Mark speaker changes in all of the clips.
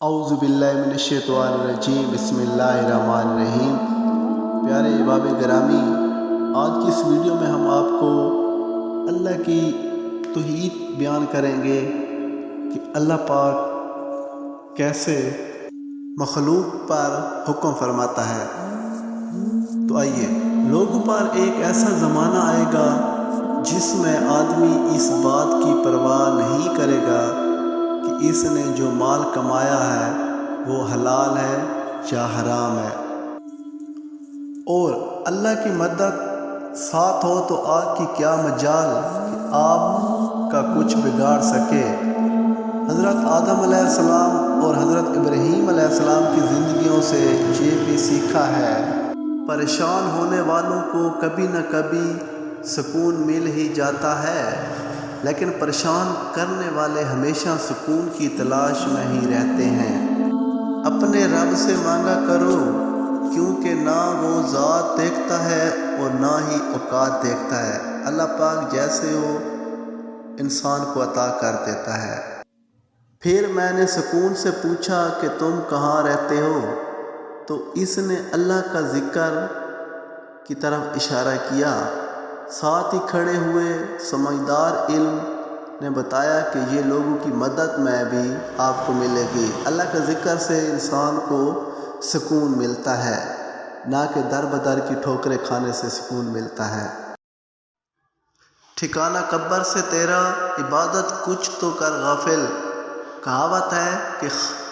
Speaker 1: اعوذ باللہ من الشیطان الرجیم بسم اللہ الرحمن الرحیم۔ پیارے احباب گرامی، آج کی اس ویڈیو میں ہم آپ کو اللہ کی توحید بیان کریں گے کہ اللہ پاک کیسے مخلوق پر حکم فرماتا ہے۔ تو آئیے، لوگوں پر ایک ایسا زمانہ آئے گا جس میں آدمی اس بات کی پرواہ نہیں کرے گا کہ اس نے جو مال کمایا ہے وہ حلال ہے یا حرام ہے، اور اللہ کی مدد ساتھ ہو تو آگ کی کیا مجال کہ آپ کا کچھ بگاڑ سکے۔ حضرت آدم علیہ السلام اور حضرت ابراہیم علیہ السلام کی زندگیوں سے یہ بھی سیکھا ہے، پریشان ہونے والوں کو کبھی نہ کبھی سکون مل ہی جاتا ہے، لیکن پریشان کرنے والے ہمیشہ سکون کی تلاش میں ہی رہتے ہیں۔ اپنے رب سے مانگا کرو، کیونکہ نہ وہ ذات دیکھتا ہے اور نہ ہی اوقات دیکھتا ہے۔ اللہ پاک جیسے ہو انسان کو عطا کر دیتا ہے۔ پھر میں نے سکون سے پوچھا کہ تم کہاں رہتے ہو؟ تو اس نے اللہ کا ذکر کی طرف اشارہ کیا۔ ساتھ ہی کھڑے ہوئے سمجھدار علم نے بتایا کہ یہ لوگوں کی مدد میں بھی آپ کو ملے گی۔ اللہ کا ذکر سے انسان کو سکون ملتا ہے، نہ کہ در بدر کی ٹھوکریں کھانے سے سکون ملتا ہے۔ ٹھکانہ قبر سے تیرا، عبادت کچھ تو کر غافل۔ کہاوت ہے کہ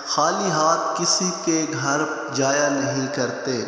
Speaker 1: خالی ہاتھ کسی کے گھر جایا نہیں کرتے۔